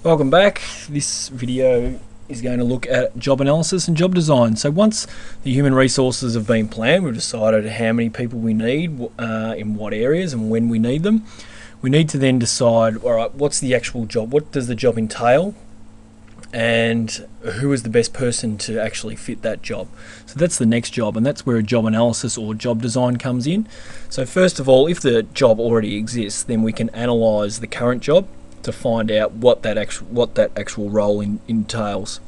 Welcome back. This video is going to look at job analysis and job design. So once the human resources have been planned, we've decided how many people we need, in what areas and when we need them. We need to then decide, all right, what's the actual job? What does the job entail? And who is the best person to actually fit that job? So that's the next job, and that's where a job analysis or job design comes in. So first of all, if the job already exists, then we can analyse the current job to find out what that actual role entails.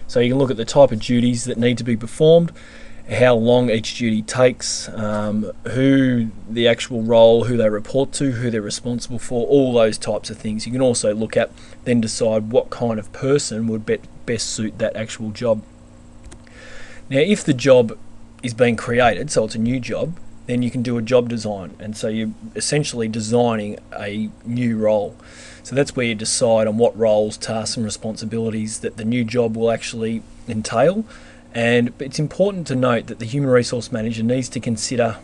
So you can look at the type of duties that need to be performed, how long each duty takes, who the actual role, who they report to, who they're responsible for, all those types of things. You can also look at, then decide what kind of person would best suit that actual job. Now, if the job is being created, so it's a new job, then you can do a job design, and so you're essentially designing a new role. So that's where you decide on what roles, tasks and responsibilities that the new job will actually entail. And it's important to note that the human resource manager needs to consider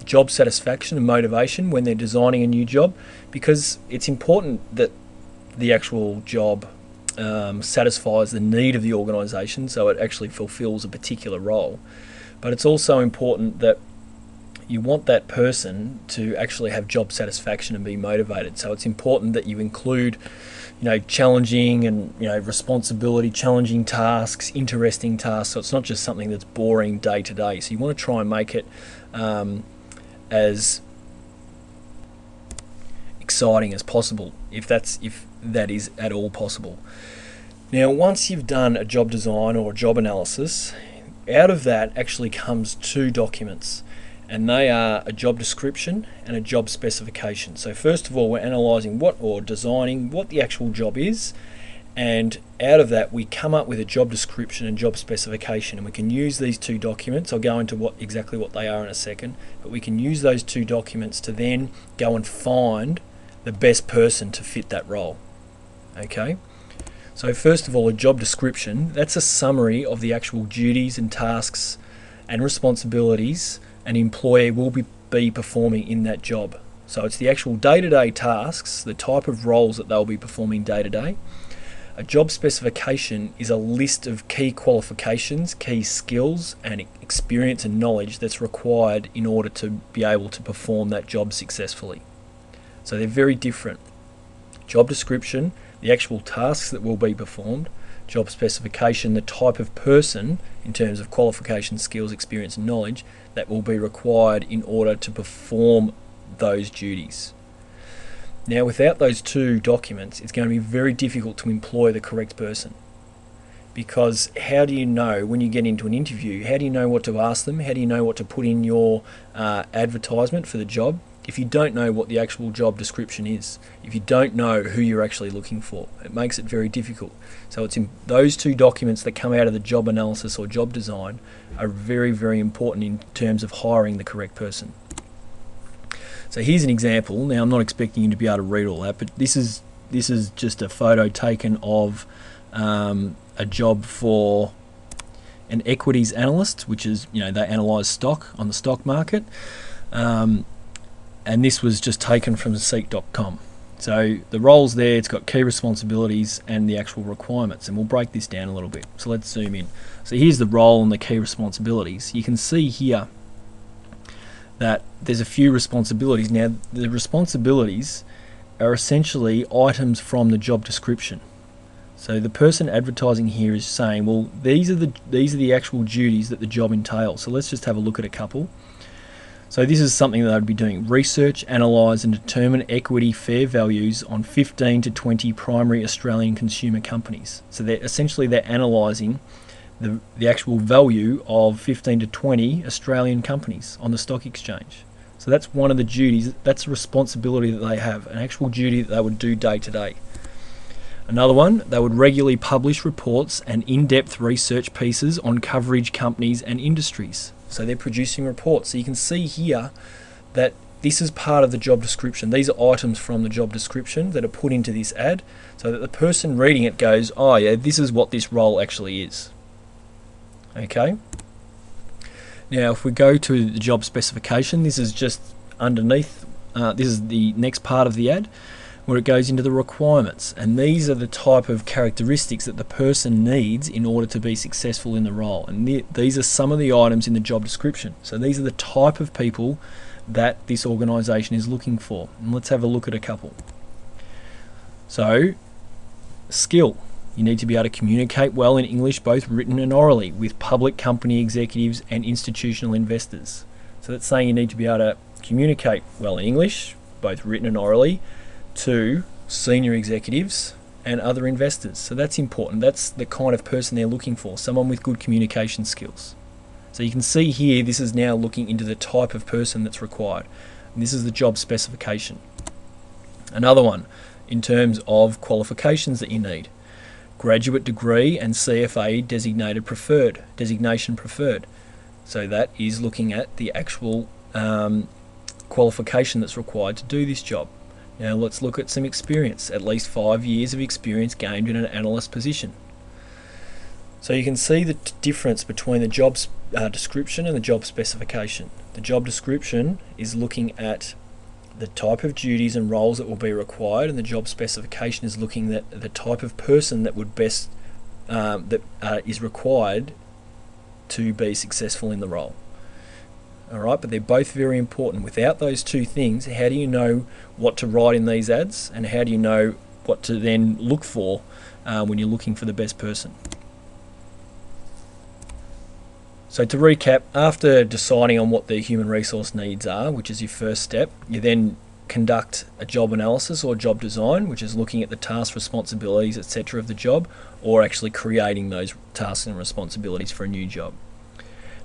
job satisfaction and motivation when they're designing a new job, because it's important that the actual job satisfies the need of the organisation, so it actually fulfills a particular role. But it's also important that you want that person to actually have job satisfaction and be motivated. So it's important that you include, challenging and responsibility, challenging tasks, interesting tasks. So it's not just something that's boring day to day. So you want to try and make it as exciting as possible, if that is at all possible. Now, once you've done a job design or a job analysis, out of that actually comes two documents. And they are a job description and a job specification. So first of all, we're analysing designing what the actual job is, and out of that we come up with a job description and job specification, and we can use these two documents. I'll go into exactly what they are in a second, but we can use those two documents to then go and find the best person to fit that role. Okay? So first of all, a job description, that's a summary of the actual duties and tasks and responsibilities an employee will be performing in that job. So it's the actual day-to-day tasks, the type of roles that they'll be performing day-to-day. A job specification is a list of key qualifications, key skills and experience and knowledge that's required in order to be able to perform that job successfully. So they're very different. Job description, the actual tasks that will be performed. Job specification, the type of person in terms of qualifications, skills, experience and knowledge that will be required in order to perform those duties. Now, without those two documents, it's going to be very difficult to employ the correct person, because how do you know when you get into an interview, how do you know what to ask them, how do you know what to put in your advertisement for the job if you don't know what the actual job description is, if you don't know who you're actually looking for? It makes it very difficult. So it's in those two documents that come out of the job analysis or job design are very, very important in terms of hiring the correct person. So here's an example. Now, I'm not expecting you to be able to read all that, but this is just a photo taken of a job for an equities analyst, which is, they analyse stock on the stock market. And this was just taken from seek.com. So the roles there, it's got key responsibilities and the actual requirements, and we'll break this down a little bit. So let's zoom in. So here's the role and the key responsibilities. You can see here that there's a few responsibilities. Now, the responsibilities are essentially items from the job description. So the person advertising here is saying, well, these are the actual duties that the job entails. So let's just have a look at a couple. So this is something that I'd be doing: research, analyse and determine equity fair values on 15 to 20 primary Australian consumer companies. So they're analysing the actual value of 15 to 20 Australian companies on the stock exchange. So that's one of the duties, that's a responsibility that they have, an actual duty that they would do day to day. Another one, they would regularly publish reports and in-depth research pieces on coverage companies and industries. So they're producing reports. So you can see here that this is part of the job description. These are items from the job description that are put into this ad, so that the person reading it goes, oh yeah, this is what this role actually is. Okay. Now, if we go to the job specification, this is just underneath. This is the next part of the ad. where it goes into the requirements, and these are the type of characteristics that the person needs in order to be successful in the role. And these are some of the items in the job description. So these are the type of people that this organisation is looking for. And let's have a look at a couple. So, skill. You need to be able to communicate well in English, both written and orally, with public company executives and institutional investors. So that's saying you need to be able to communicate well in English, both written and orally, to senior executives and other investors. So that's important. That's the kind of person they're looking for, someone with good communication skills. So you can see here, this is now looking into the type of person that's required. And this is the job specification. Another one, in terms of qualifications that you need. Graduate degree and CFA designation preferred. So that is looking at the actual qualification that's required to do this job. Now let's look at some experience, at least 5 years of experience gained in an analyst position. So you can see the difference between the job description and the job specification. The job description is looking at the type of duties and roles that will be required, and the job specification is looking at the type of person that would best is required to be successful in the role. Alright, but they're both very important. Without those two things, how do you know what to write in these ads, and how do you know what to then look for when you're looking for the best person? So to recap, after deciding on what the human resource needs are, which is your first step, you then conduct a job analysis or job design, which is looking at the tasks, responsibilities, etc. of the job, or actually creating those tasks and responsibilities for a new job.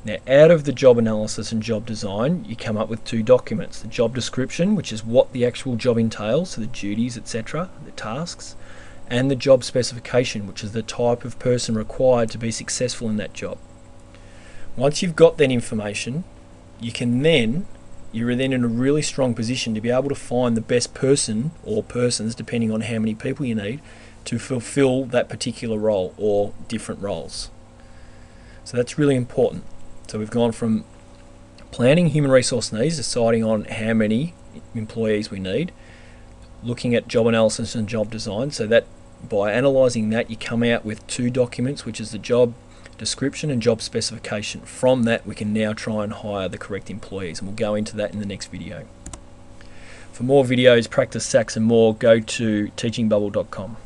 Now, out of the job analysis and job design, you come up with two documents: the job description, which is what the actual job entails, so the duties, etc., the tasks, and the job specification, which is the type of person required to be successful in that job. Once you've got that information, you're then in a really strong position to be able to find the best person or persons, depending on how many people you need, to fulfill that particular role or different roles. So that's really important. So we've gone from planning human resource needs, deciding on how many employees we need, looking at job analysis and job design, so that by analysing that you come out with two documents, which is the job description and job specification. From that we can now try and hire the correct employees, and we'll go into that in the next video. For more videos, practice, SACS and more, go to teachingbubble.com.